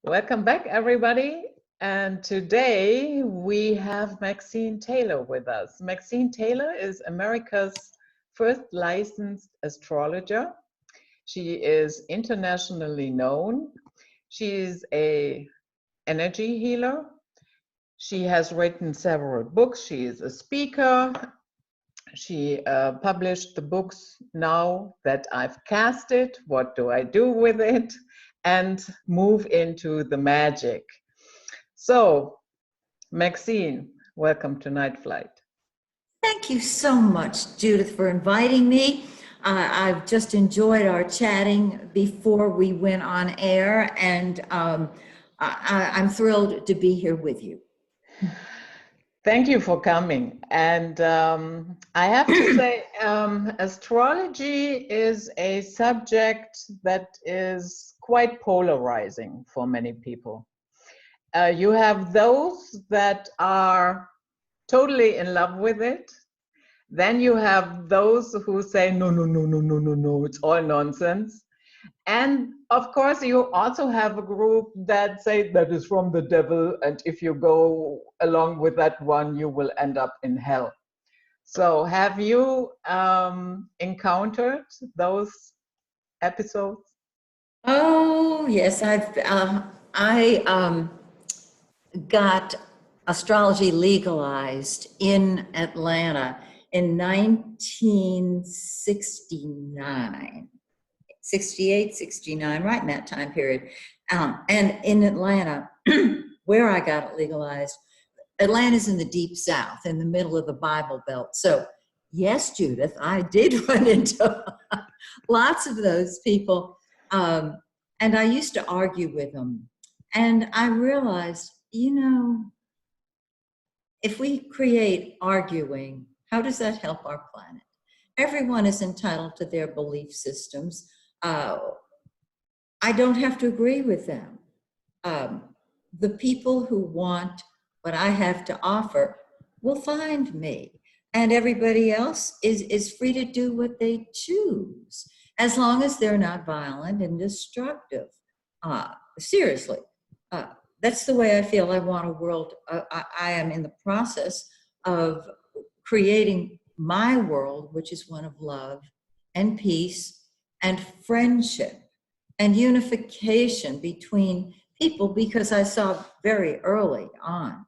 Welcome back, everybody. And today we have Maxine Taylor with us. Maxine Taylor is America's first licensed astrologer. She is internationally known. She is an energy healer. She has written several books. She is a speaker. She published the books Now That I've Cast It, What Do I Do With It? And Move Into the Magic. So, Maxine, welcome to Night Flight. Thank you so much, Judith, for inviting me. I've just enjoyed our chatting before we went on air, and I'm thrilled to be here with you. Thank you for coming. And I have to say, astrology is a subject that is quite polarizing for many people. You have those that are totally in love with it. Then you have those who say, no, no, no, no, no, no, no, it's all nonsense. And of course, you also have a group that say that is from the devil, and if you go along with that one, you will end up in hell. So have you encountered those episodes? Oh, yes, I got astrology legalized in Atlanta in 1969. 68, 69, right in that time period. And in Atlanta, where I got it legalized, Atlanta's in the deep South, in the middle of the Bible Belt. So yes, Judith, I did run into lots of those people. And I used to argue with them. And I realized, if we create arguing, how does that help our planet? Everyone is entitled to their belief systems. I don't have to agree with them. The people who want what I have to offer will find me, and everybody else is free to do what they choose, as long as they're not violent and destructive. Seriously, that's the way I feel. I want a world. I am in the process of creating my world, which is one of love and peace and friendship and unification between people, because I saw very early on,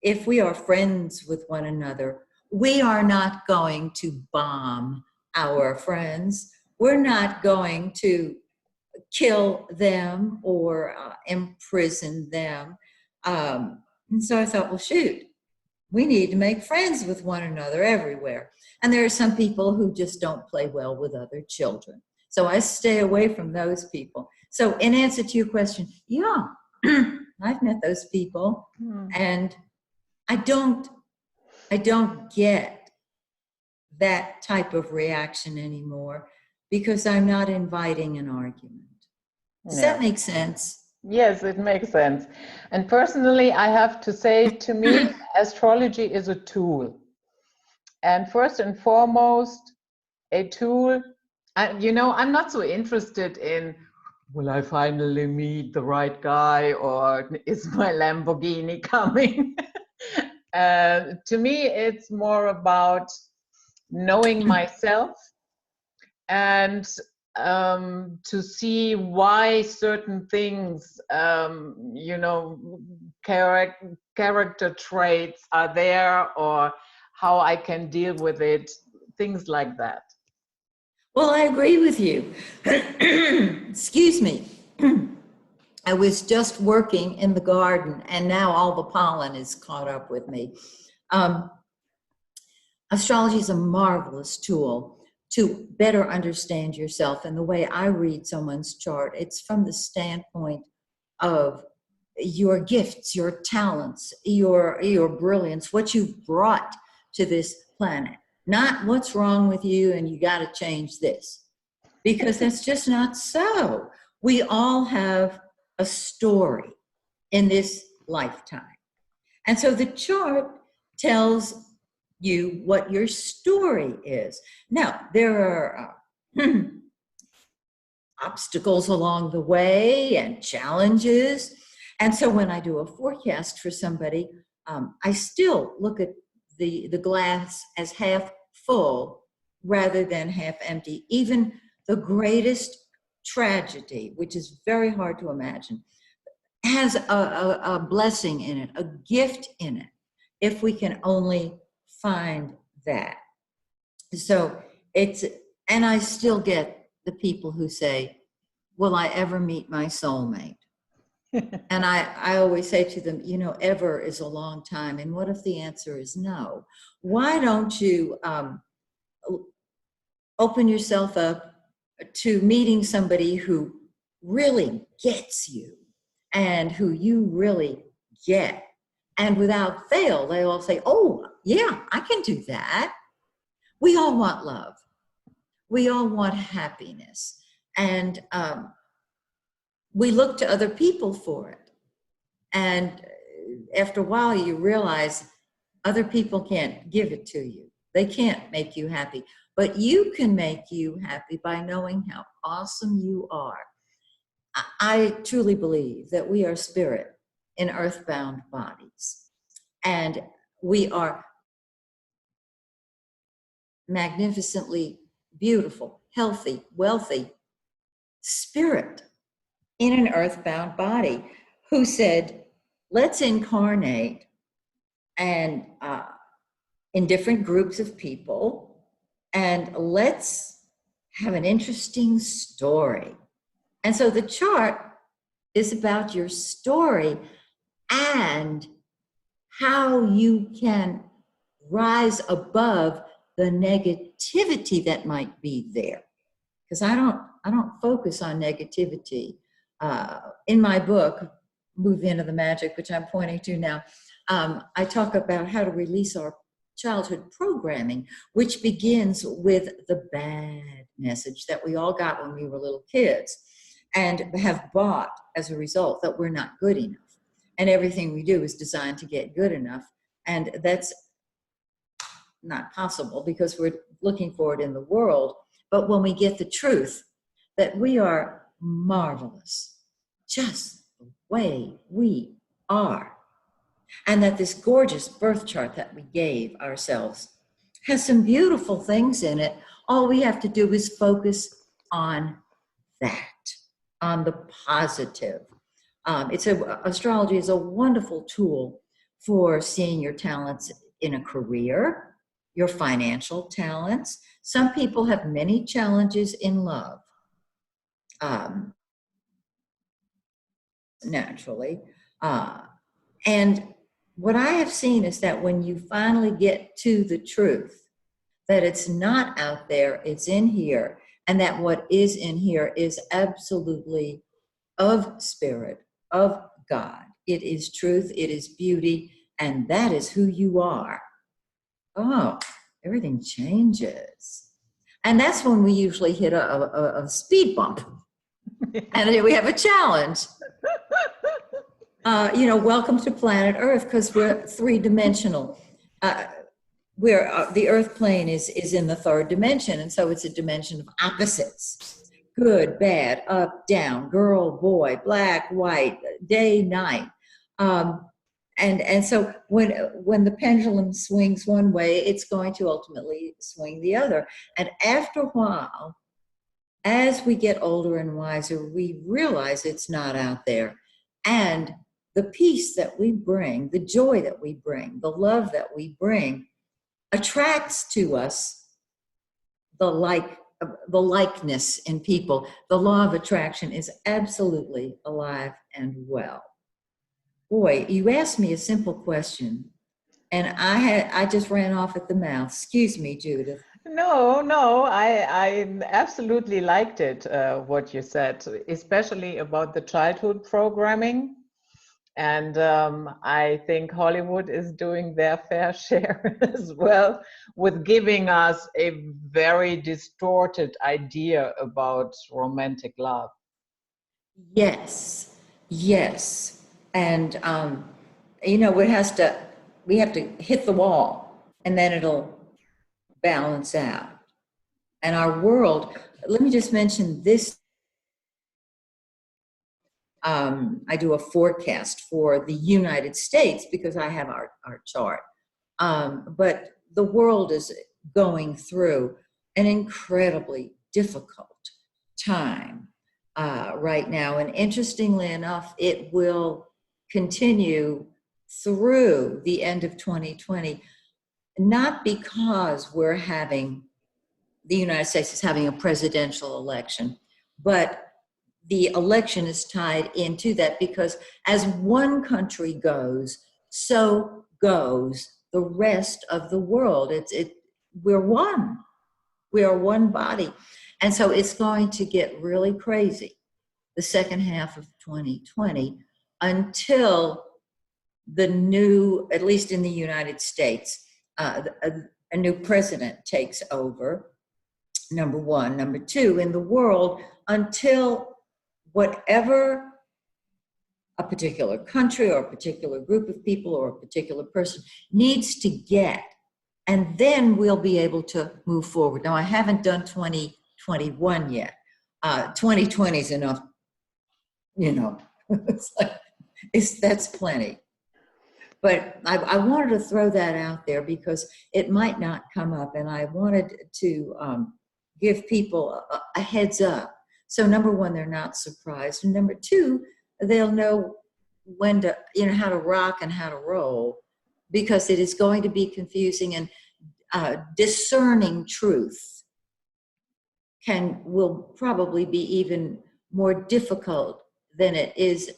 if we are friends with one another, we are not going to bomb our friends. We're not going to kill them or imprison them. And so I thought, well, shoot, we need to make friends with one another everywhere. And there are some people who just don't play well with other children. So I stay away from those people. So in answer to your question, yeah, I've met those people, and I don't get that type of reaction anymore, because I'm not inviting an argument. Does that make sense? Yes, it makes sense. And personally, I have to say, to me, astrology is a tool. And first and foremost, a tool. I'm not so interested in, will I finally meet the right guy, or is my Lamborghini coming? To me, it's more about knowing myself and to see why certain things, character traits are there, or how I can deal with it, things like that. Well, I agree with you. Excuse me. I was just working in the garden, and now all the pollen is caught up with me. Astrology is a marvelous tool to better understand yourself. And the way I read someone's chart, it's from the standpoint of your gifts, your talents, your brilliance, what you've brought to this planet. Not what's wrong with you and you got to change this, because that's just not so. We all have a story in this lifetime. And so the chart tells you what your story is. Now, there are obstacles along the way and challenges. And so when I do a forecast for somebody, I still look at the glass as half full rather than half empty. Even the greatest tragedy, which is very hard to imagine, has a blessing in it, a gift in it, if we can only find that. So and I still get the people who say, will I ever meet my soulmate? And I always say to them, ever is a long time. And what if the answer is no? Why don't you open yourself up to meeting somebody who really gets you and who you really get? And without fail, they all say, oh, yeah, I can do that. We all want love. We all want happiness. And we look to other people for it. And after a while, you realize other people can't give it to you. They can't make you happy. But you can make you happy by knowing how awesome you are. I truly believe that we are spirit in earthbound bodies. And we are magnificently beautiful, healthy, wealthy spirit in an earthbound body who said, let's incarnate and in different groups of people, and let's have an interesting story. And so the chart is about your story and how you can rise above the negativity that might be there. Because I don't focus on negativity. In my book, Move Into the Magic, which I'm pointing to now, I talk about how to release our childhood programming, which begins with the bad message that we all got when we were little kids and have bought as a result that we're not good enough. And everything we do is designed to get good enough. And that's not possible because we're looking for it in the world. But when we get the truth that we are marvelous, just the way we are, and that this gorgeous birth chart that we gave ourselves has some beautiful things in it, all we have to do is focus on that, on the positive. Astrology is a wonderful tool for seeing your talents in a career, your financial talents. Some people have many challenges in love, naturally. And what I have seen is that when you finally get to the truth, that it's not out there, it's in here, and that what is in here is absolutely of spirit, of God. It is truth, it is beauty, and that is who you are. Oh, everything changes. And that's when we usually hit a speed bump. And we have a challenge. Welcome to planet Earth, because we're three-dimensional. The Earth plane is in the third dimension, and so it's a dimension of opposites. Good, bad, up, down, girl, boy, black, white, day, night. And so when the pendulum swings one way, it's going to ultimately swing the other. And after a while, as we get older and wiser, we realize it's not out there. And the peace that we bring, the joy that we bring, the love that we bring attracts to us the likeness in people. The law of attraction is absolutely alive and well. Boy, you asked me a simple question, and I just ran off at the mouth. Excuse me, Judith. No, I absolutely liked it, what you said, especially about the childhood programming. And I think Hollywood is doing their fair share as well with giving us a very distorted idea about romantic love. Yes. And, we have to hit the wall, and then it'll balance out. And our world, let me just mention this I do a forecast for the United States because I have our chart. But the world is going through an incredibly difficult time right now. And interestingly enough, it will continue through the end of 2020, not because the United States is having a presidential election, but the election is tied into that, because as one country goes, so goes the rest of the world. We're one. We are one body. And so it's going to get really crazy the second half of 2020 until the new, at least in the United States, a new president takes over, number one. Number two, in the world, until whatever a particular country or a particular group of people or a particular person needs to get, and then we'll be able to move forward. Now, I haven't done 2021 yet. 2020 is enough, that's plenty. But I wanted to throw that out there because it might not come up, and I wanted to give people a heads up. So number one, they're not surprised. And number two, they'll know when to, how to rock and how to roll, because it is going to be confusing, and discerning truth will probably be even more difficult than it is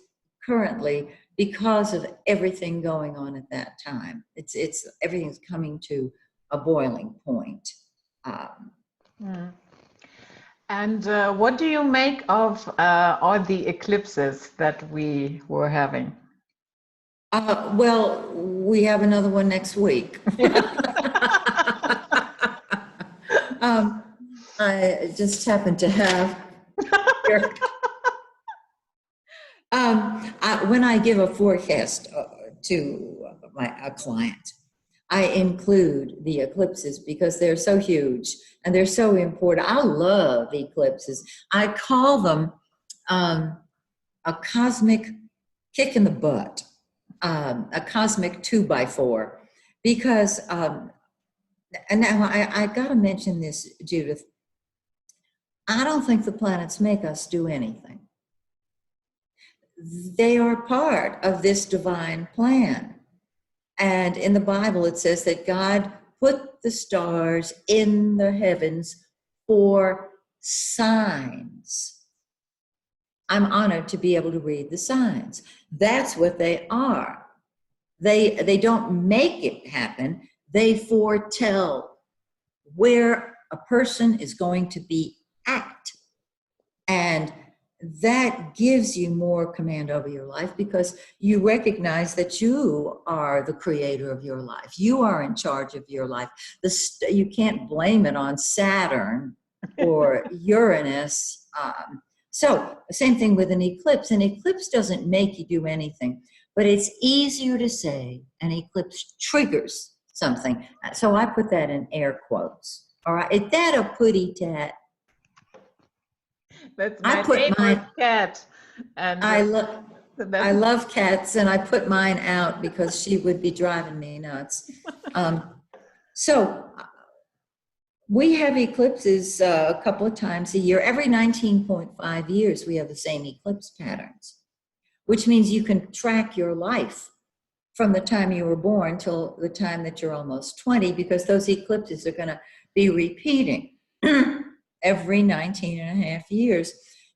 currently because of everything going on at that time. It's everything's coming to a boiling point. And what do you make of all the eclipses that we were having? Well, we have another one next week. I just happen to have when I give a forecast to a client, I include the eclipses because they're so huge and they're so important. I love eclipses. I call them a cosmic kick in the butt, a cosmic 2x4, because, and now I got to mention this, Judith. I don't think the planets make us do anything. They are part of this divine plan. And in the Bible, it says that God put the stars in the heavens for signs. I'm honored to be able to read the signs. That's what they are. They don't make it happen. They foretell where a person is going to be at. And that gives you more command over your life because you recognize that you are the creator of your life. You are in charge of your life. You can't blame it on Saturn or Uranus. So same thing with an eclipse. An eclipse doesn't make you do anything, but it's easier to say an eclipse triggers something. So I put that in air quotes. All right, is that a putty tat? That's my favorite cat. And I love cats, and I put mine out because she would be driving me nuts. So we have eclipses a couple of times a year. Every 19.5 years, we have the same eclipse patterns, which means you can track your life from the time you were born till the time that you're almost 20, because those eclipses are going to be repeating every 19 and a half years.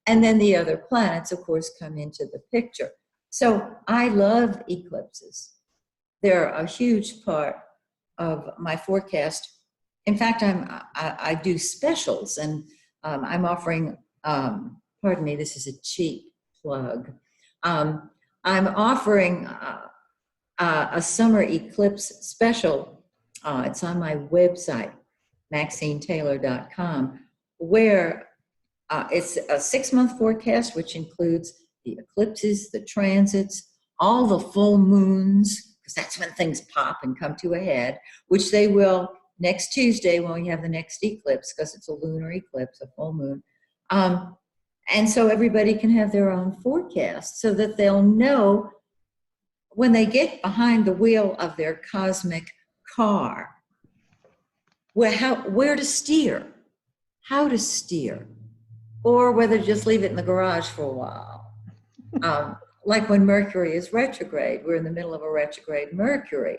And then the other planets, of course, come into the picture. So I love eclipses. They're a huge part of my forecast. In fact, I do specials, and I'm offering, pardon me, this is a cheap plug. I'm offering a summer eclipse special. It's on my website, MaxineTaylor.com, where it's a 6-month forecast, which includes the eclipses, the transits, all the full moons, because that's when things pop and come to a head, which they will next Tuesday when we have the next eclipse, because it's a lunar eclipse, a full moon. And so everybody can have their own forecast so that they'll know when they get behind the wheel of their cosmic car, where to steer, how to steer, or whether to just leave it in the garage for a while. Like when Mercury is retrograde, we're in the middle of a retrograde Mercury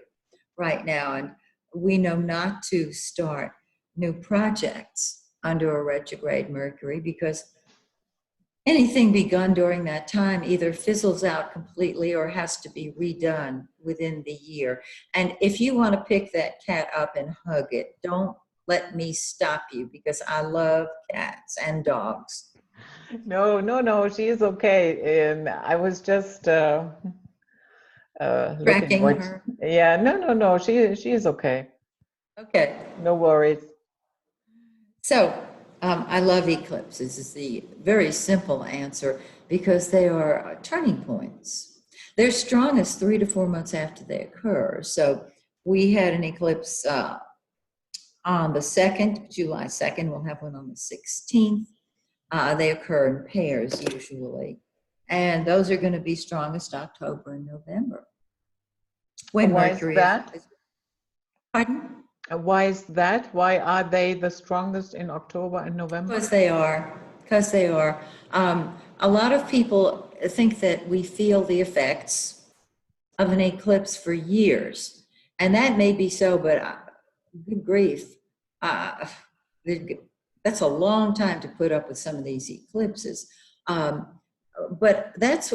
right now, and we know not to start new projects under a retrograde Mercury because anything begun during that time either fizzles out completely or has to be redone within the year. And if you want to pick that cat up and hug it, don't let me stop you because I love cats and dogs. No, she is okay. And I was just looking Tracking what. her. Yeah, no. She is okay. Okay. No worries. So I love eclipses. Is the very simple answer because they are turning points. They're strongest 3 to 4 months after they occur. So we had an eclipse on the 2nd, July 2nd. We'll have one on the 16th. They occur in pairs usually. And those are going to be strongest October and November. When Why Mercury is that? Pardon? Why is that? Why are they the strongest in October and November? Because they are. Because they are. A lot of people think that we feel the effects of an eclipse for years. And that may be so, but good grief. That's a long time to put up with some of these eclipses. But that's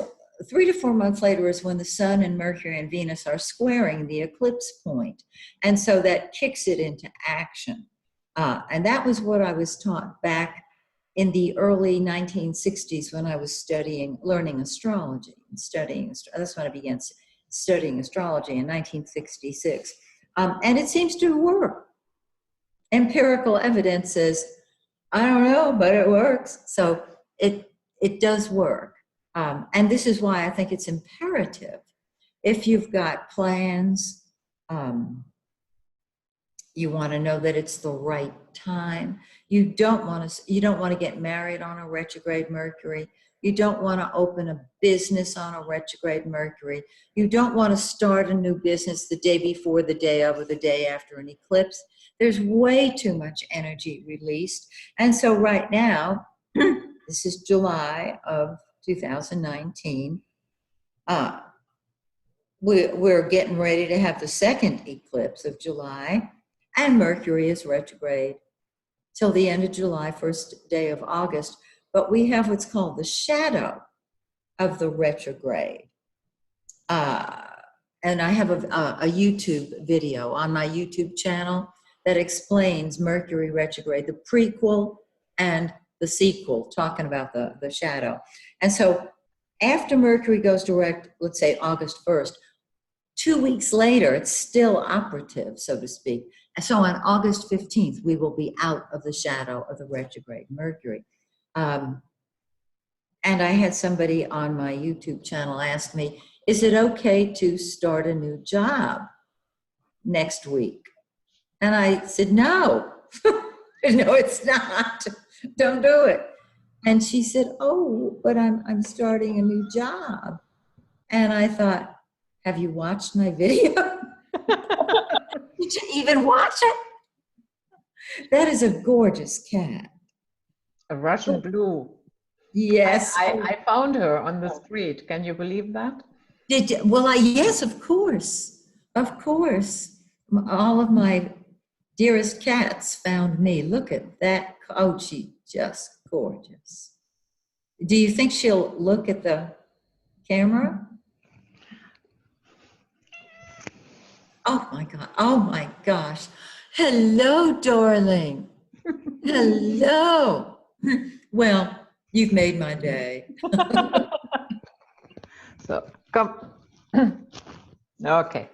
3 to 4 months later is when the Sun and Mercury and Venus are squaring the eclipse point. And so that kicks it into action. And that was what I was taught back in the early 1960s when I was learning astrology and studying. That's when I began studying astrology in 1966. And it seems to work. Empirical evidence says, I don't know, but it works. So it does work. And this is why I think it's imperative. If you've got plans, you want to know that it's the right time. You don't want to get married on a retrograde Mercury. You don't want to open a business on a retrograde Mercury. You don't want to start a new business the day before, the day of, or the day after an eclipse. There's way too much energy released. And so right now, this is July of 2019. We're getting ready to have the second eclipse of July, and Mercury is retrograde till the end of July, first day of August. But we have what's called the shadow of the retrograde. And I have a YouTube video on my YouTube channel that explains Mercury retrograde, the prequel and the sequel, talking about the shadow. And so after Mercury goes direct, let's say August 1st, 2 weeks later, it's still operative, so to speak. And so on August 15th, we will be out of the shadow of the retrograde Mercury. And I had somebody on my YouTube channel ask me, is it okay to start a new job next week? And I said, no, no, it's not. Don't do it. And she said, oh, but I'm starting a new job. And I thought, have you watched my video? Did you even watch it? That is a gorgeous cat. A Russian blue. Yes. I found her on the street. Can you believe that? Did you? Well, yes, of course. Of course. All of my dearest cats found me. Look at that. Oh, she's just gorgeous. Do you think she'll look at the camera? Oh my God. Oh my gosh. Hello, darling. Hello. Well, you've made my day. So come. Okay.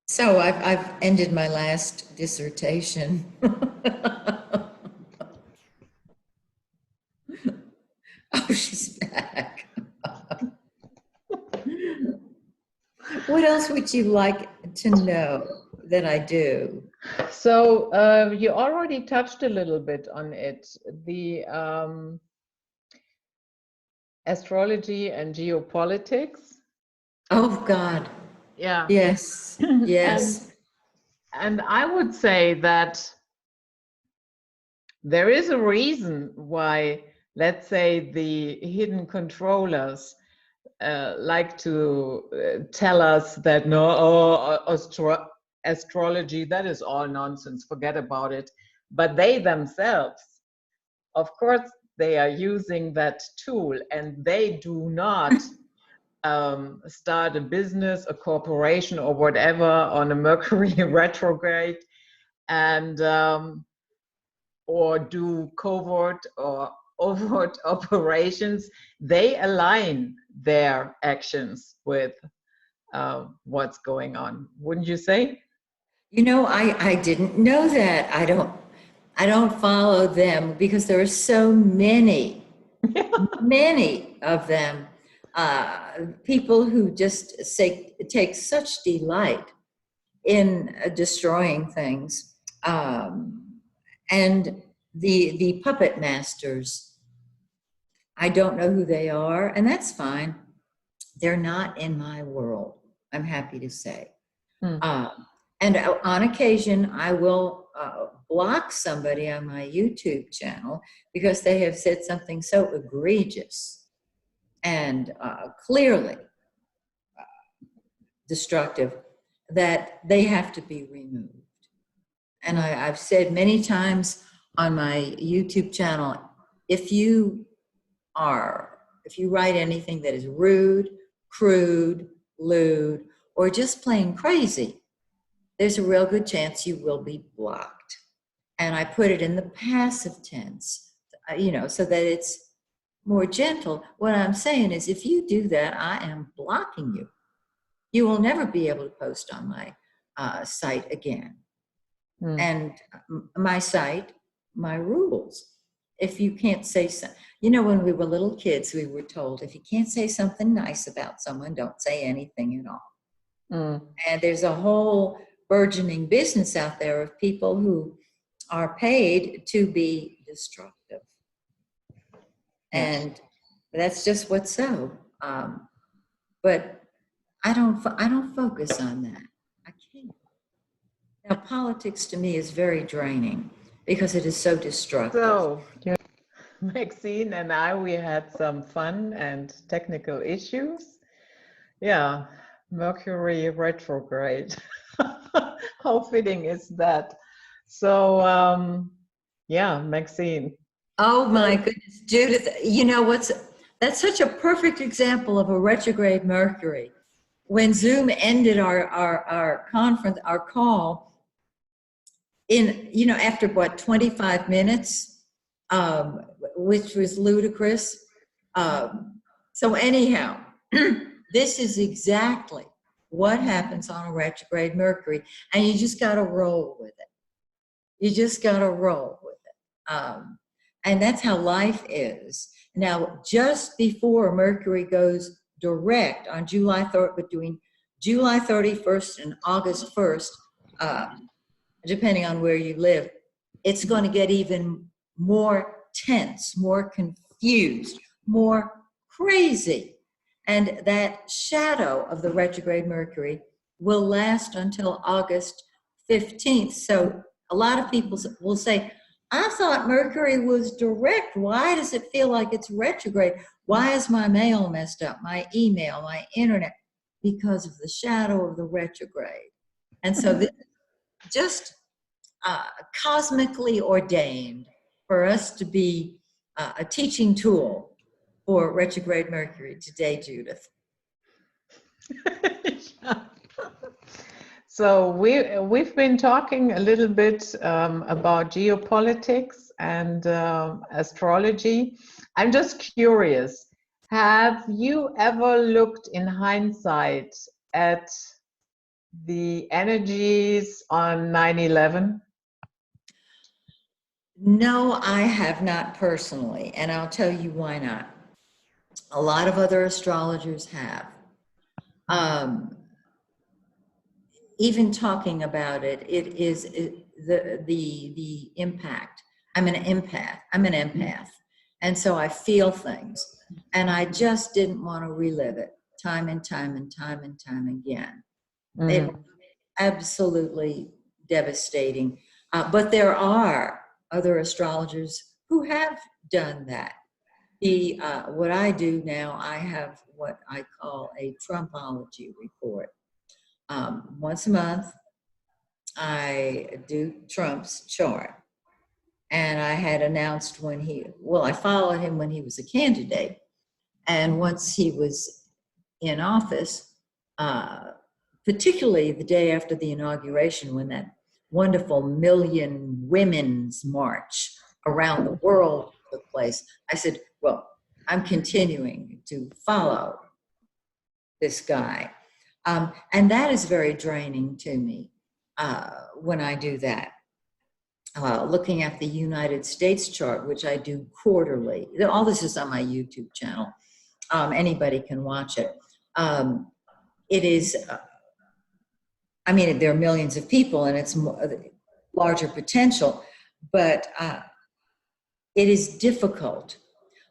So I've ended my last dissertation. Oh, she's back. What else would you like to know? that I do. So you already touched a little bit on it, the astrology and geopolitics. Oh God, Yeah. yes, yes. And I would say that there is a reason why, let's say, the hidden controllers like to tell us that no, astrology, that is all nonsense, forget about it. But they themselves, of course, they are using that tool, and they do not start a business, a corporation, or whatever on a Mercury retrograde, and or do covert or overt operations. They align their actions with what's going on, wouldn't you say? You know, I didn't know that. I don't follow them because there are so many, many of them. People who just say take such delight in destroying things, and the puppet masters. I don't know who they are, and that's fine. They're not in my world, I'm happy to say. Hmm. And on occasion, I will block somebody on my YouTube channel because they have said something so egregious and clearly destructive that they have to be removed. And I've said many times on my YouTube channel, if you write anything that is rude, crude, lewd, or just plain crazy, there's a real good chance you will be blocked. And I put it in the passive tense, so that it's more gentle. What I'm saying is, if you do that, I am blocking you. You will never be able to post on my site again. And my site, my rules. If you can't say so, when we were little kids, we were told, if you can't say something nice about someone, don't say anything at all. And there's a whole burgeoning business out there of people who are paid to be destructive. And that's just what's so. But I don't focus on that. I can't. Now, politics to me is very draining because it is so destructive. So, Maxine and I, we had some fun and technical issues. Yeah, Mercury retrograde. How fitting is that? So, yeah, Maxine. Oh my goodness, Judith, that's such a perfect example of a retrograde Mercury. When Zoom ended our conference, our call, after 25 minutes, which was ludicrous. So anyhow, this is exactly what happens on a retrograde Mercury, and you just got to roll with it. You just got to roll with it. And that's how life is. Now, just before Mercury goes direct on between July 31st and August 1st, depending on where you live, it's going to get even more tense, more confused, more crazy. And that shadow of the retrograde Mercury will last until August 15th. So a lot of people will say, I thought Mercury was direct. Why does it feel like it's retrograde? Why is my mail messed up? My email, my internet? Because of the shadow of the retrograde. And so this just cosmically ordained for us to be a teaching tool for retrograde Mercury today, Judith. So we've been talking a little bit about geopolitics and astrology. I'm just curious, have you ever looked in hindsight at the energies on 9/11? No, I have not personally, and I'll tell you why not. A lot of other astrologers have. even talking about it, the impact. I'm an empath. And so I feel things. And I just didn't want to relive it time and time and time and time again. It absolutely devastating. But there are other astrologers who have done that. What I do now, I have what I call a Trumpology report. Once a month, I do Trump's chart. And I had announced I followed him when he was a candidate. And once he was in office, particularly the day after the inauguration, when that wonderful Million Women's March around the world took place, I said, well, I'm continuing to follow this guy. And that is very draining to me when I do that. Looking at the United States chart, which I do quarterly. All this is on my YouTube channel. Anybody can watch it. It is, there are millions of people and it's larger potential, but it is difficult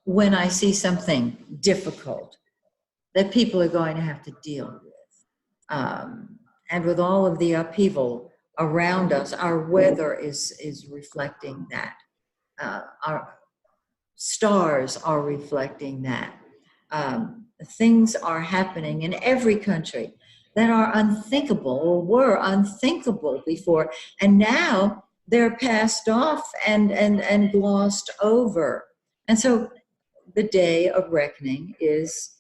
when I see something difficult that people are going to have to deal with. And with all of the upheaval around us, our weather is reflecting that. Our stars are reflecting that. Things are happening in every country that are unthinkable or were unthinkable before, and now they're passed off and glossed over. And so the day of reckoning is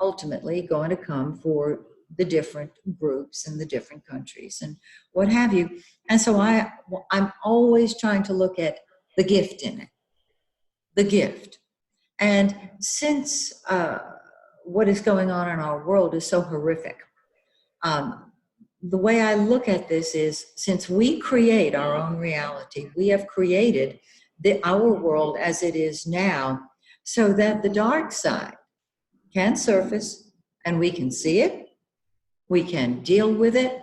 ultimately going to come for the different groups and the different countries and what have you. And so I'm always trying to look at the gift in it, the gift. And since what is going on in our world is so horrific, the way I look at this is, since we create our own reality, we have created our world as it is now, so that the dark side can surface and we can see it, we can deal with it,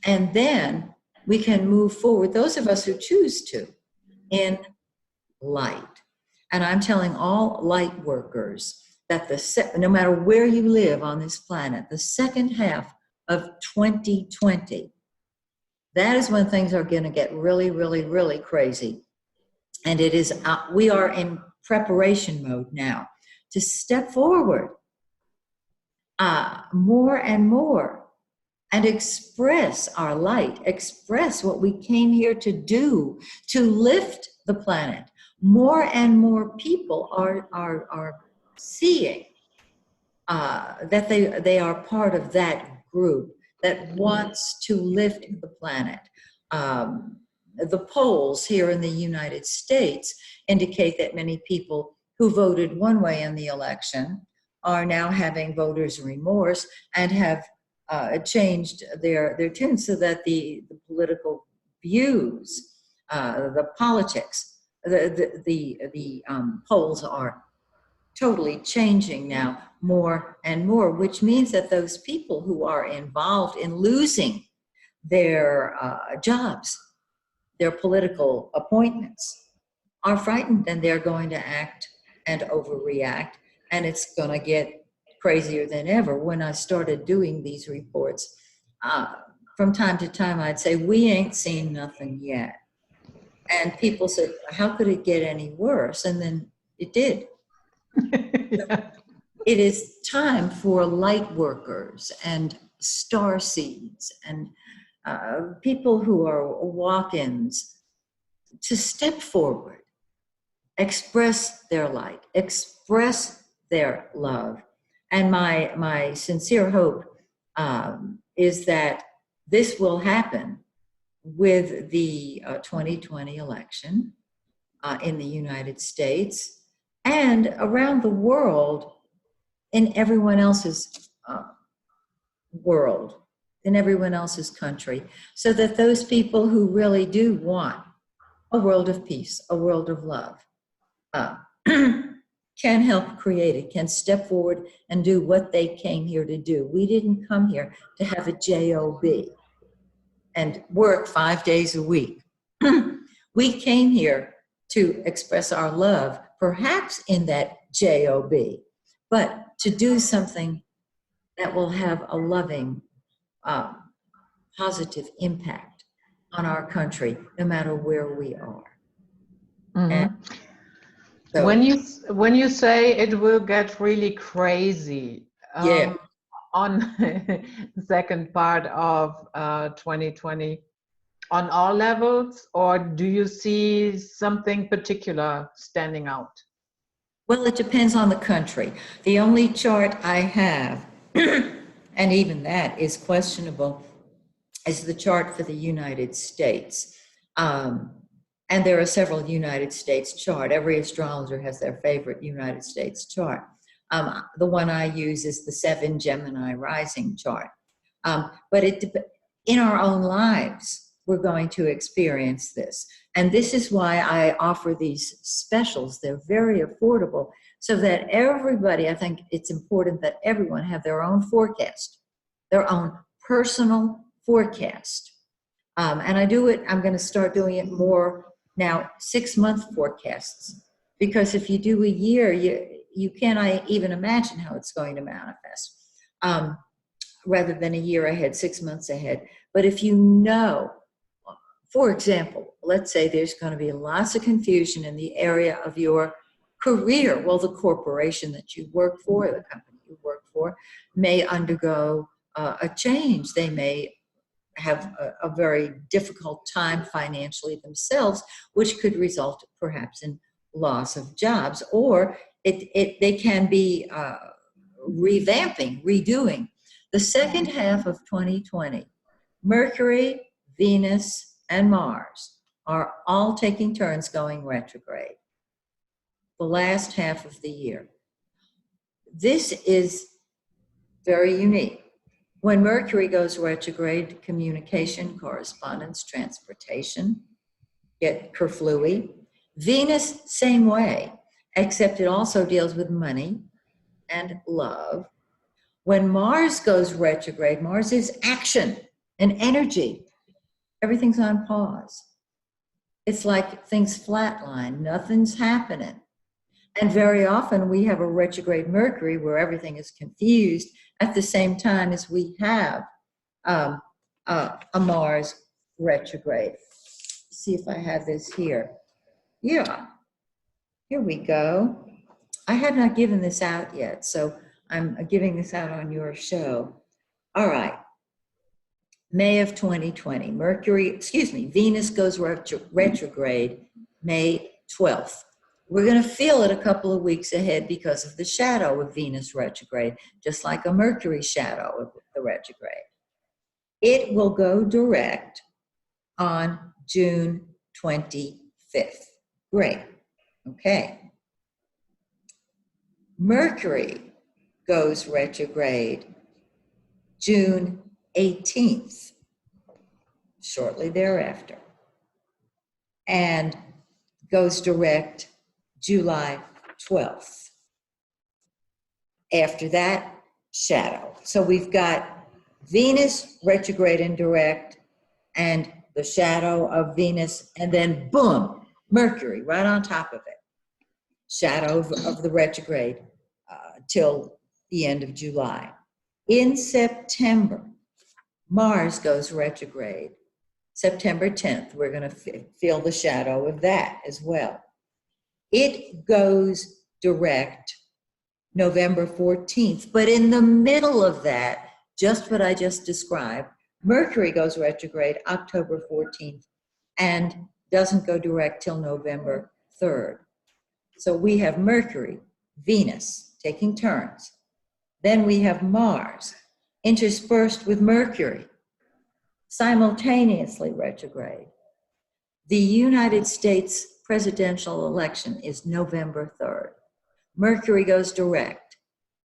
and then we can move forward, those of us who choose to, in light. And I'm telling all light workers that no matter where you live on this planet, the second half of 2020, that is when things are going to get really, really, really crazy. And it is, we are in preparation mode now to step forward more and more and express our light, express what we came here to do, to lift the planet. More and more people are seeing that they are part of that group that wants to lift the planet. The polls here in the United States indicate that many people who voted one way in the election are now having voters' remorse and have changed their tune, so that the political views, the politics, the polls are totally changing now more and more, which means that those people who are involved in losing their jobs, their political appointments, are frightened, and they're going to act and overreact, and it's going to get crazier than ever. When I started doing these reports, from time to time I'd say, we ain't seen nothing yet. And people said, how could it get any worse? And then it did. Yeah. It is time for light workers and star seeds and people who are walk-ins to step forward, express their light, express their love. And my sincere hope is that this will happen with the 2020 election in the United States and around the world, in everyone else's world, in everyone else's country, so that those people who really do want a world of peace, a world of love, can help create it, can step forward and do what they came here to do. We didn't come here to have a job. and work 5 days a week. We came here to express our love, perhaps in that job, but to do something that will have a loving, positive impact on our country, no matter where we are. And so, when you say it will get really crazy, yeah. on the second part of 2020, on all levels, or do you see something particular standing out? Well, it depends on the country. The only chart I have, and even that is questionable, is the chart for the United States. And there are several United States chart. Every astrologer has their favorite United States chart. The one I use is the 7 Gemini rising chart. But in our own lives, we're going to experience this. And this is why I offer these specials. They're very affordable, so that everybody, I think it's important that everyone have their own forecast, their own personal forecast. And I'm going to start doing it more now, 6-month forecasts, because if you do a year, you cannot even imagine how it's going to manifest, rather than a year ahead, 6 months ahead. But if you know, for example, let's say there's going to be lots of confusion in the area of your career. Well, the corporation that you work for, the company you work for, may undergo a change. They may have a very difficult time financially themselves, which could result perhaps in loss of jobs, or they can be revamping, redoing. The second half of 2020, Mercury, Venus, and Mars are all taking turns going retrograde. The last half of the year. This is very unique. When Mercury goes retrograde, communication, correspondence, transportation get kerflooey. Venus, same way, except it also deals with money and love. When Mars goes retrograde, Mars is action and energy. Everything's on pause. It's like things flatline, nothing's happening. And very often we have a retrograde Mercury where everything is confused at the same time as we have a Mars retrograde. See if I have this here. Yeah, here we go. I have not given this out yet, so I'm giving this out on your show. All right. May of 2020, Venus goes retrograde May 12th. We're going to feel it a couple of weeks ahead because of the shadow of Venus retrograde, just like a Mercury shadow of the retrograde. It will go direct on June 25th. Great. Okay. Mercury goes retrograde June 18th, shortly thereafter, and goes direct July 12th. After that, shadow. So we've got Venus retrograde and direct, and the shadow of Venus, and then boom, Mercury right on top of it. Shadow of the retrograde till the end of July. In September, Mars goes retrograde. September 10th, we're going to feel the shadow of that as well. It goes direct November 14th, but in the middle of that, just what I just described, Mercury goes retrograde October 14th and doesn't go direct till November 3rd. So we have Mercury, Venus taking turns. Then we have Mars interspersed with Mercury, simultaneously retrograde. The United States presidential election is November 3rd. Mercury goes direct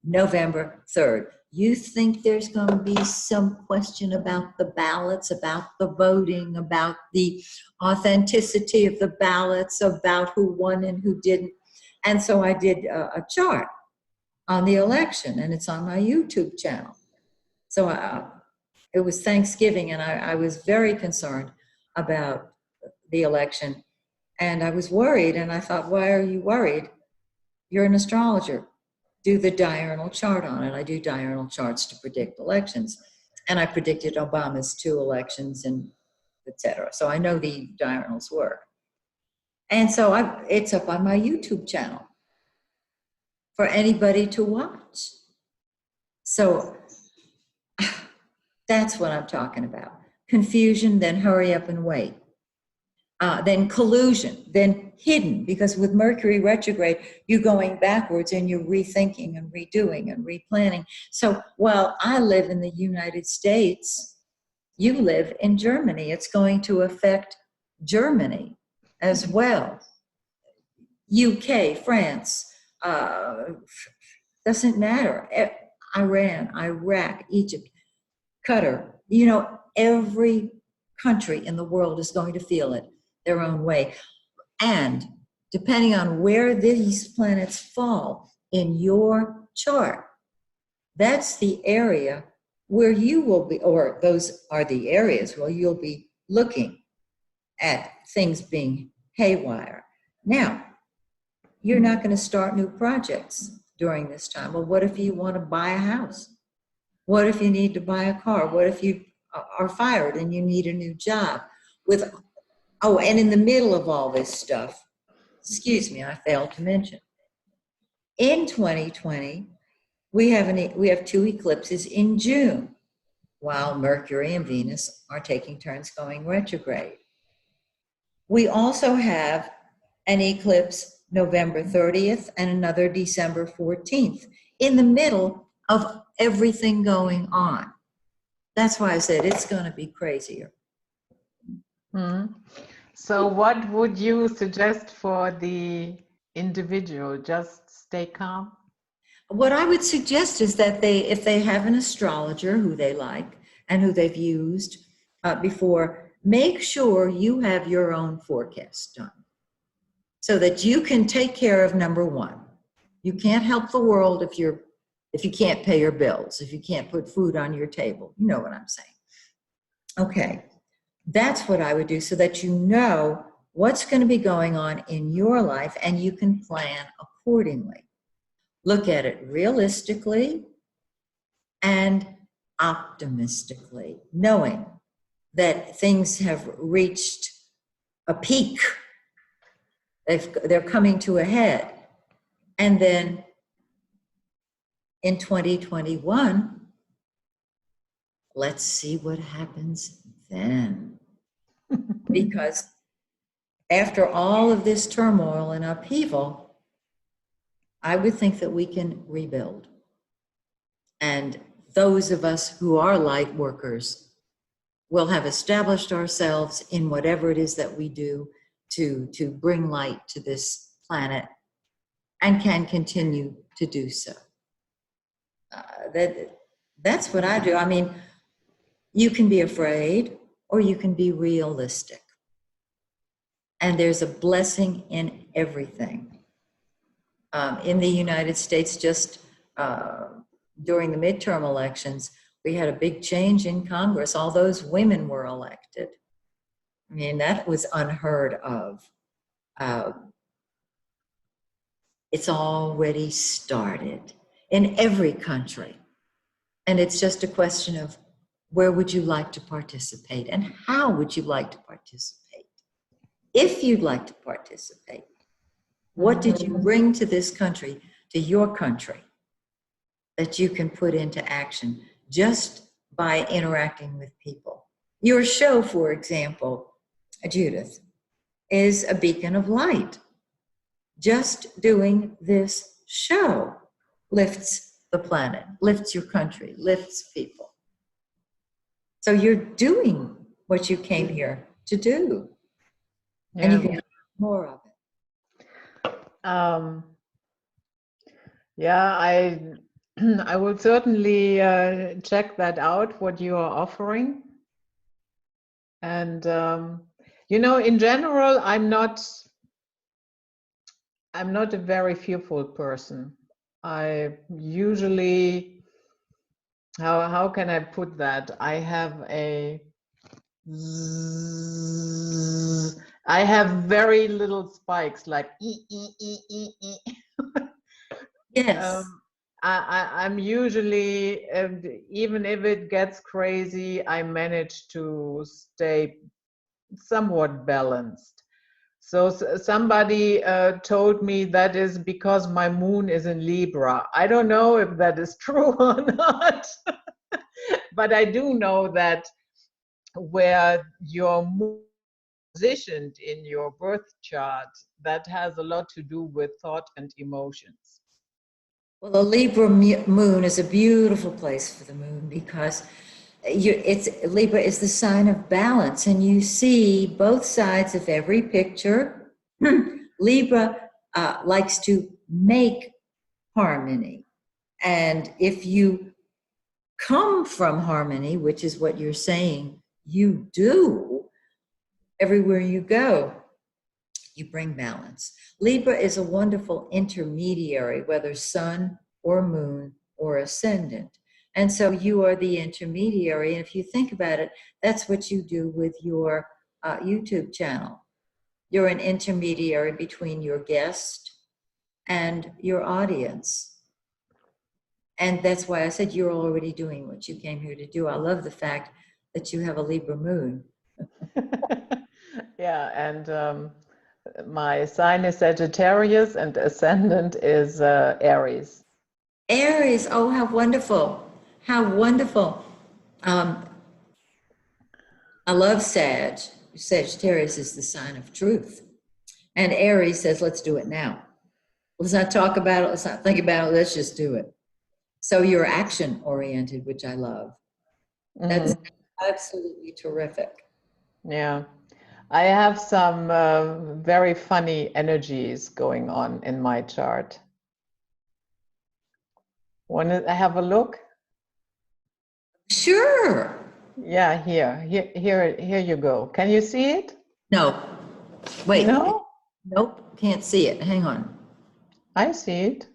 November 3rd. You think there's going to be some question about the ballots, about the voting, about the authenticity of the ballots, about who won and who didn't. And so I did a chart on the election, and it's on my YouTube channel. So It was Thanksgiving, and I was very concerned about the election. And I was worried, and I thought, why are you worried? You're an astrologer. Do the diurnal chart on it. I do diurnal charts to predict elections. And I predicted Obama's 2 elections and et cetera. So I know the diurnals work. And so it's up on my YouTube channel for anybody to watch. So that's what I'm talking about. Confusion, then hurry up and wait. Then collusion, then hidden, because with Mercury retrograde, you're going backwards and you're rethinking and redoing and replanning. So while I live in the United States, you live in Germany. It's going to affect Germany as well. UK, France, doesn't matter. Iran, Iraq, Egypt, Qatar, every country in the world is going to feel it their own way. And depending on where these planets fall in your chart, that's the area where you will be, or those are the areas where you'll be looking at things being haywire. Now, you're not going to start new projects during this time. Well, what if you want to buy a house? What if you need to buy a car? What if you are fired and you need a new job? And in the middle of all this stuff, excuse me, I failed to mention, in 2020, we have 2 eclipses in June, while Mercury and Venus are taking turns going retrograde. We also have an eclipse November 30th and another December 14th, in the middle of everything going on. That's why I said it's going to be crazier. Mm-hmm. So what would you suggest for the individual? Just stay calm? What I would suggest is that if they have an astrologer who they like and who they've used before, make sure you have your own forecast done so that you can take care of number 1. You can't help the world if you can't pay your bills, if you can't put food on your table. You know what I'm saying. Okay, that's what I would do so that you know what's going to be going on in your life and you can plan accordingly. Look at it realistically and optimistically, knowing that things have reached a peak. They're coming to a head. And then in 2021, let's see what happens then. Because after all of this turmoil and upheaval, I would think that we can rebuild. And those of us who are light workers will have established ourselves in whatever it is that we do to bring light to this planet and can continue to do so. That's what I do. I mean, you can be afraid or you can be realistic. And there's a blessing in everything. In the United States, just during the midterm elections, we had a big change in Congress. All those women were elected. I mean, that was unheard of. It's already started in every country. And it's just a question of where would you like to participate and how would you like to participate? If you'd like to participate, what did you bring to this country, to your country, that you can put into action just by interacting with people? Your show, for example, Judith, is a beacon of light. Just doing this show lifts the planet, lifts your country, lifts people. So you're doing what you came here to do. Yeah. And you can do more of it. Yeah, I will certainly check that out, what you are offering. And in general, I'm not a very fearful person. I usually how can I put that? I have I have very little spikes, like Yes. I'm usually, even if it gets crazy, I manage to stay somewhat balanced. So somebody told me that is because my moon is in Libra. I don't know if that is true or not, but I do know that where your moon is positioned in your birth chart, that has a lot to do with thought and emotions. Well, the Libra moon is a beautiful place for the moon because Libra is the sign of balance, and you see both sides of every picture. Libra likes to make harmony, and if you come from harmony, which is what you're saying you do, everywhere you go, you bring balance. Libra is a wonderful intermediary, whether sun or moon or ascendant. And so you are the intermediary. And if you think about it, that's what you do with your YouTube channel. You're an intermediary between your guest and your audience. And that's why I said you're already doing what you came here to do. I love the fact that you have a Libra moon. Yeah, and my sign is Sagittarius and ascendant is Aries. Aries, oh, how wonderful. How wonderful. I love Sag. Sagittarius is the sign of truth. And Aries says, let's do it now. Let's not talk about it. Let's not think about it. Let's just do it. So you're action oriented, which I love. That's absolutely terrific. Yeah, I have some very funny energies going on in my chart. Want to have a look? Sure. Yeah, here you go. Can you see it? No. Wait. No, Nope. Can't see it. Hang on. I see it.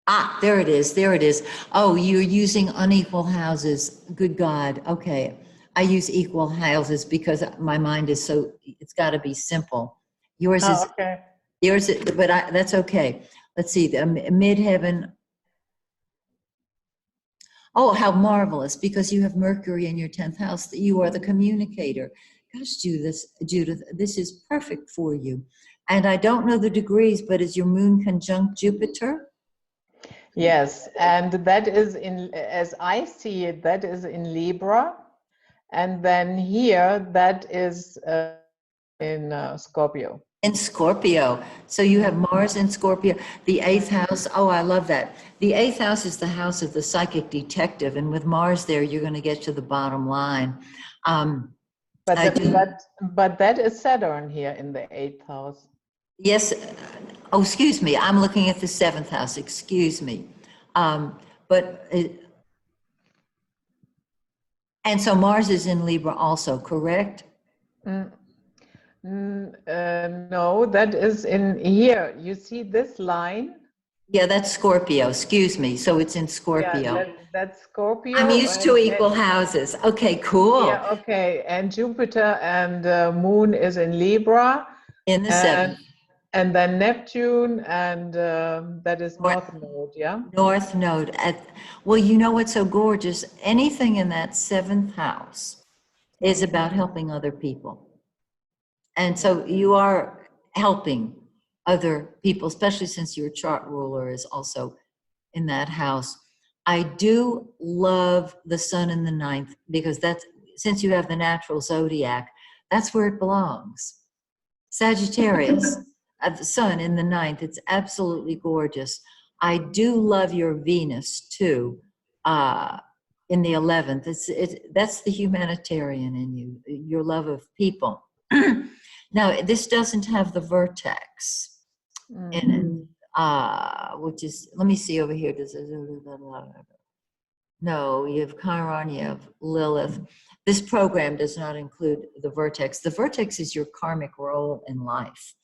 Ah, there it is. There it is. Oh, you're using unequal houses. Good God. Okay. I use equal houses because my mind is so, it's got to be simple. Yours Oh, is, okay. but that's okay. Let's see, the midheaven. Oh, how marvelous, because you have Mercury in your 10th house, that you are the communicator. Gosh, Judith, this is perfect for you. And I don't know the degrees, but is your moon conjunct Jupiter? Yes, and that is in, as I see it, that is in Libra. And then here, that is in Scorpio. In Scorpio. So you have Mars in Scorpio. The 8th house, oh, I love that. The 8th house is the house of the psychic detective. And with Mars there, you're going to get to the bottom line. But that is Saturn here in the 8th house. Yes. Oh, excuse me. I'm looking at the 7th house. Excuse me. And so Mars is in Libra also, correct? No, that is in here. You see this line? Yeah, that's Scorpio. Excuse me. So it's in Scorpio. Yeah, that's Scorpio. I'm used to equal houses. Okay, cool. Yeah, okay. And Jupiter and Moon is in Libra. In the 7th. And then Neptune, and that is North Node, yeah? North Node. Well, you know what's so gorgeous? Anything in that 7th house is about helping other people. And so you are helping other people, especially since your chart ruler is also in that house. I do love the sun in the 9th because that's, since you have the natural zodiac, that's where it belongs. Sagittarius, the sun in the 9th, it's absolutely gorgeous. I do love your Venus too, in the 11th. That's the humanitarian in you, your love of people. Now, this doesn't have the vertex in it, which is, let me see over here. No, you have Chiron, you have Lilith. This program does not include the vertex. The vertex is your karmic role in life.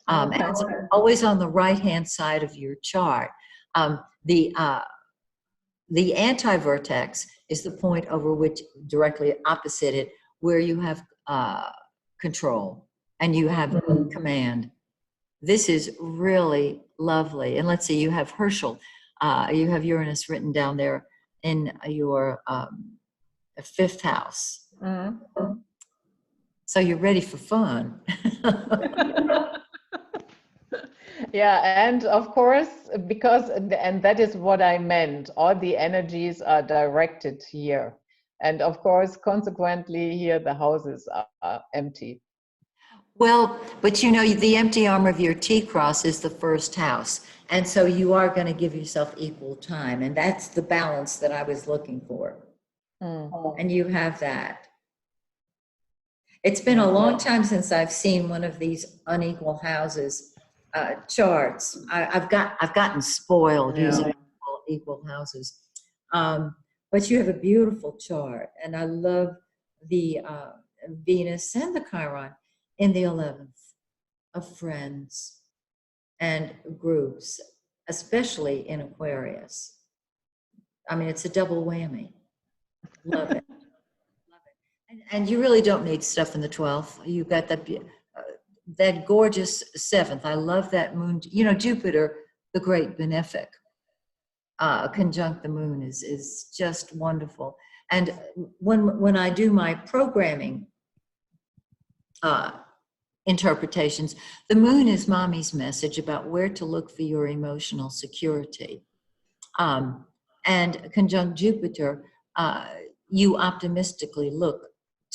And it's always on the right-hand side of your chart. the anti-vertex is the point over which, directly opposite it, where you have control and you have command. This is really lovely. And let's see, you have Herschel, you have Uranus written down there in your fifth house. So you're ready for fun. Yeah, and of course, because, and that is what I meant, all the energies are directed here. And of course, consequently, here the houses are empty. Well, but you know, the empty arm of your T-cross is the first house. And so you are going to give yourself equal time. And that's the balance that I was looking for. And you have that. It's been a long time since I've seen one of these unequal houses charts. I've gotten spoiled using equal houses. But you have a beautiful chart. And I love the Venus and the Chiron in the 11th of friends and groups, especially in Aquarius. I mean, it's a double whammy. Love it. Love it. And you really don't need stuff in the 12th. You've got that gorgeous 7th. I love that moon. You know, Jupiter, the great benefic, conjunct the moon is just wonderful. And when I do my programming interpretations, the moon is mommy's message about where to look for your emotional security. And conjunct Jupiter, you optimistically look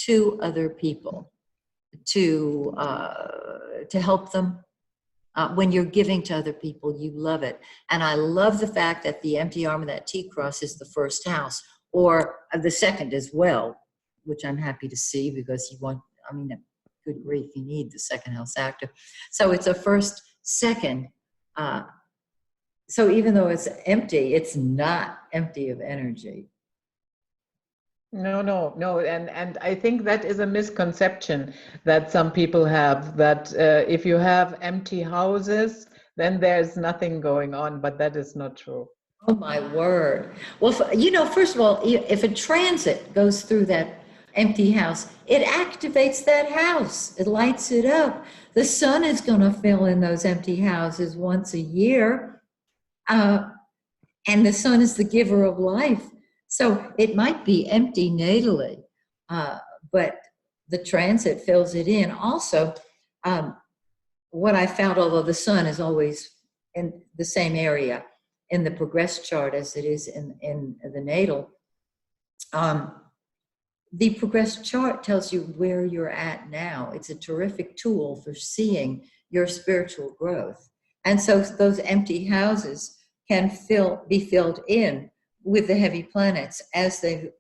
to other people to help them. When you're giving to other people, you love it. And I love the fact that the empty arm of that T-cross is the first house, or the second as well, which I'm happy to see, because you want, I mean, good grief, you need the second house active. So it's a first, second. So even though it's empty, it's not empty of energy. No. And I think that is a misconception that some people have, that if you have empty houses, then there's nothing going on, but that is not true. Oh my word. Well, you know, first of all, if a transit goes through that empty house, it activates that house. It lights it up. The sun is going to fill in those empty houses once a year. And the sun is the giver of life. So it might be empty natally, but the transit fills it in. Also, what I found, although the sun is always in the same area in the progress chart as it is in the natal, the progress chart tells you where you're at now. It's a terrific tool for seeing your spiritual growth. And so those empty houses can be filled in with the heavy planets as they,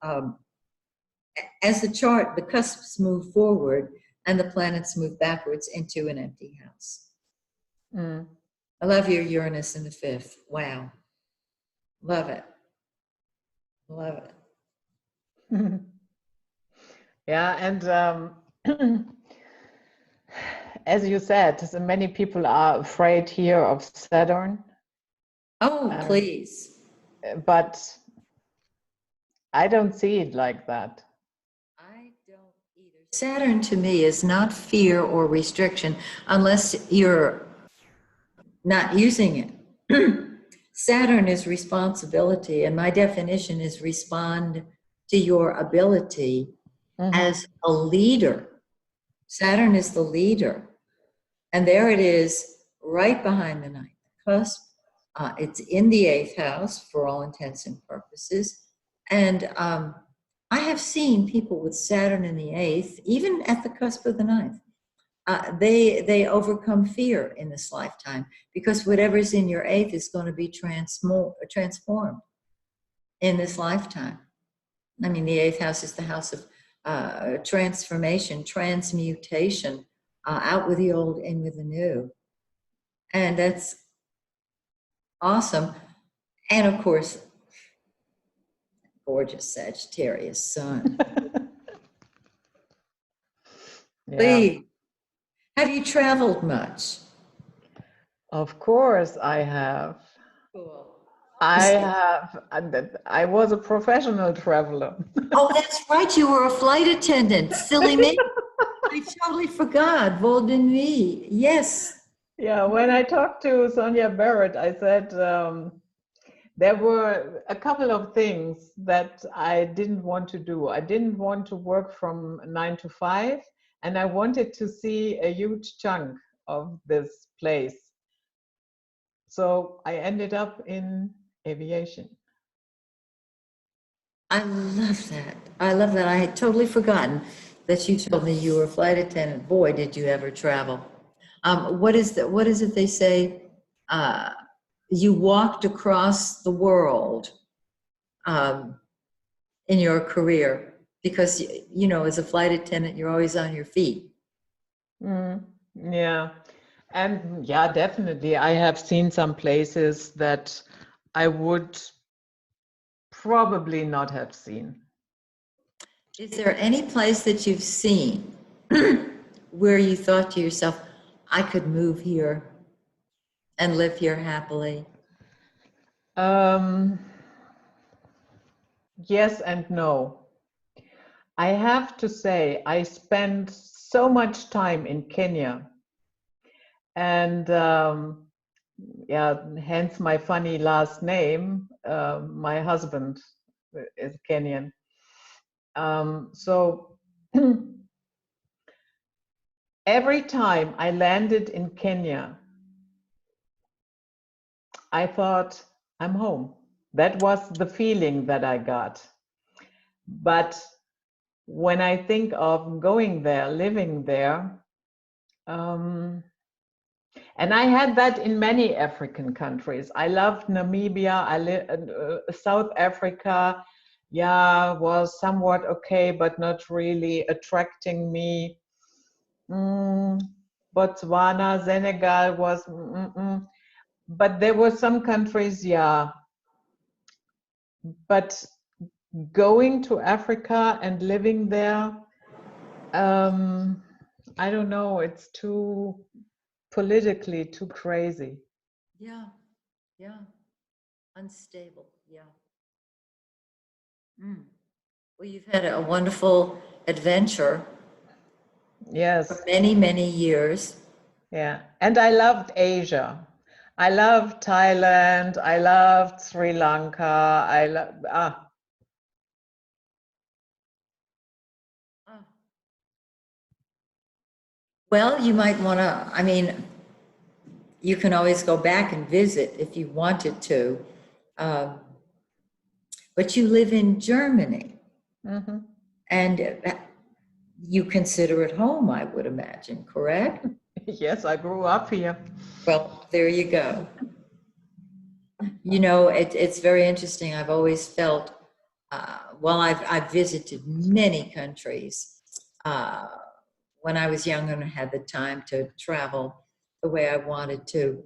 as the chart, the cusps move forward and the planets move backwards into an empty house. I love your Uranus in the 5th. Wow. Love it. Love it. Yeah, and as you said, so many people are afraid here of Saturn. Oh, please. But I don't see it like that. I don't either. Saturn to me is not fear or restriction unless you're not using it. Saturn is responsibility, and my definition is respond to your ability as a leader. Saturn is the leader. And there it is, right behind the 9th cusp. It's in the 8th house for all intents and purposes. And I have seen people with Saturn in the 8th, even at the cusp of the 9th, they overcome fear in this lifetime, because whatever's in your 8th is going to be transformed in this lifetime. I mean, the 8th house is the house of transformation, transmutation, out with the old, in with the new. And that's awesome. And of course, gorgeous Sagittarius sun. Lee, have you traveled much? Of course I have. Cool. I have, I was a professional traveler. Oh, that's right. You were a flight attendant. Silly me. I totally forgot. Vol de nuit. Yes. Yeah, when I talked to Sonia Barrett, I said there were a couple of things that I didn't want to do. I didn't want to work from 9 to 5, and I wanted to see a huge chunk of this place. So I ended up in aviation. I love that. I love that. I had totally forgotten that you told me you were a flight attendant. Boy, did you ever travel. What is it they say? You walked across the world um, in your career because, you know, as a flight attendant, you're always on your feet. Yeah. And yeah, definitely. I have seen some places that I would probably not have seen. Is there any place that you've seen where you thought to yourself, I could move here and live here happily? Yes and no. I have to say, I spent so much time in Kenya, and yeah, hence my funny last name. My husband is Kenyan. So every time I landed in Kenya, I thought, I'm home. That was the feeling that I got. But when I think of going there, living there, and I had that in many African countries. I loved Namibia, South Africa, yeah, was somewhat okay, but not really attracting me. Botswana, Senegal was, but there were some countries, yeah. But going to Africa and living there, I don't know, it's too politically too crazy. Yeah, yeah. Unstable, yeah. Well, you've had a wonderful adventure Yes. for many, many years. Yeah. And I loved Asia. I loved Thailand. I loved Sri Lanka. I love Well, you might want to, I mean, you can always go back and visit if you wanted to. But you live in Germany. And you consider it home, I would imagine, correct? Yes, I grew up here. Well, there you go. You know, it's very interesting. I've always felt, well, I've visited many countries. When I was young and had the time to travel the way I wanted to,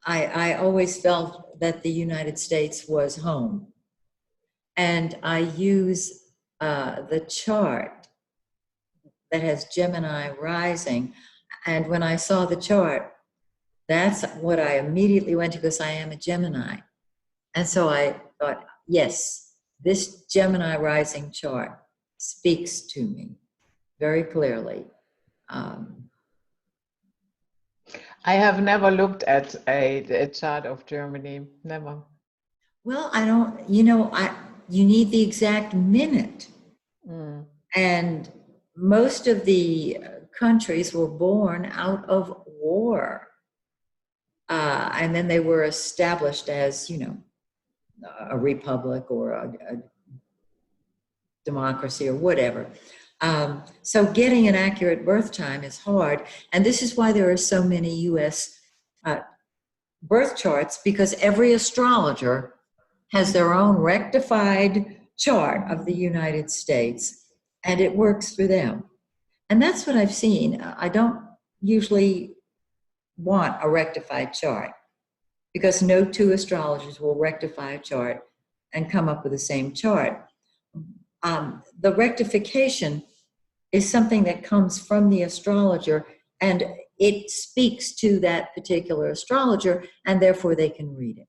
I always felt that the United States was home. And I use the chart that has Gemini rising. And when I saw the chart, that's what I immediately went to because I am a Gemini. And so I thought, yes, this Gemini rising chart speaks to me very clearly. I have never looked at a chart of Germany, never. Well, I don't, you know, you need the exact minute. And most of the countries were born out of war. And then they were established as, you know, a republic or a democracy or whatever. So getting an accurate birth time is hard. And this is why there are so many US birth charts, because every astrologer has their own rectified chart of the United States, and it works for them. And that's what I've seen. I don't usually want a rectified chart because no two astrologers will rectify a chart and come up with the same chart. The rectification is something that comes from the astrologer, and it speaks to that particular astrologer, and therefore they can read it.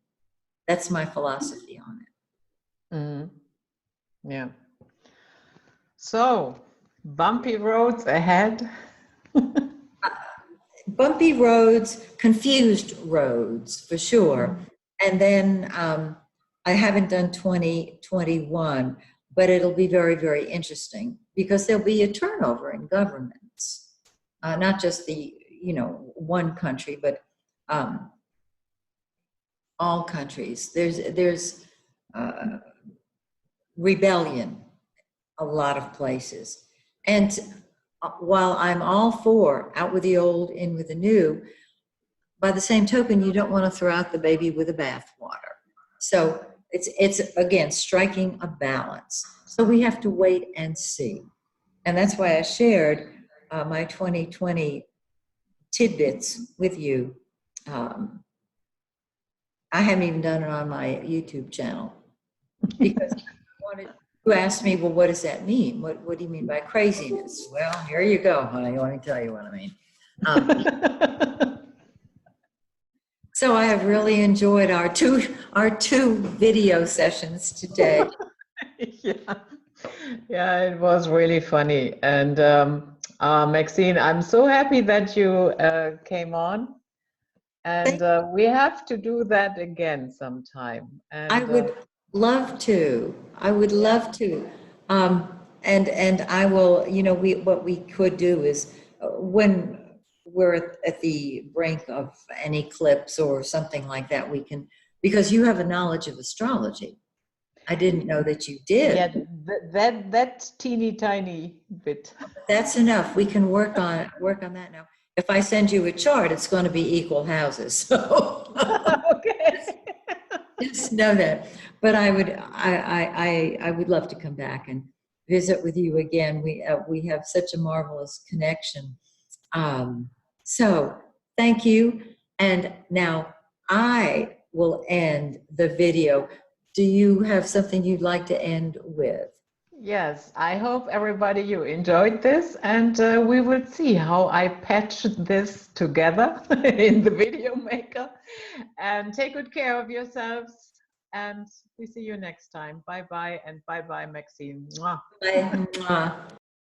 That's my philosophy on it. Mm-hmm. Yeah. So, bumpy roads ahead. Bumpy roads, confused roads for sure. And then I haven't done 2021, but it'll be very, very interesting because there'll be a turnover in governments, not just the, one country, but all countries. There's rebellion a lot of places. And while I'm all for out with the old, in with the new, by the same token, you don't want to throw out the baby with the bathwater. So it's again, striking a balance. So we have to wait and see. And that's why I shared my 2020 tidbits with you. I haven't even done it on my YouTube channel because you asked me, well, what does that mean? What do you mean by craziness? Well, here you go, honey. Let me tell you what I mean. So I have really enjoyed our two video sessions today. Yeah, it was really funny. And Maxine, I'm so happy that you came on. And we have to do that again sometime. And I would love to. I would love to. And I will, what we could do is when we're at the brink of an eclipse or something like that, we can, because you have a knowledge of astrology. I didn't know that you did. Yeah, that teeny tiny bit. That's enough. We can work on that now. If I send you a chart, it's going to be equal houses. So okay. Just know that. But I would love to come back and visit with you again. We have such a marvelous connection. So thank you. And now I will end the video. Do you have something you'd like to end with? Yes, I hope everybody you enjoyed this, and we will see how I patch this together in the video maker. And take good care of yourselves, and we see you next time. Bye bye, and bye bye, Maxine. Mwah. Bye.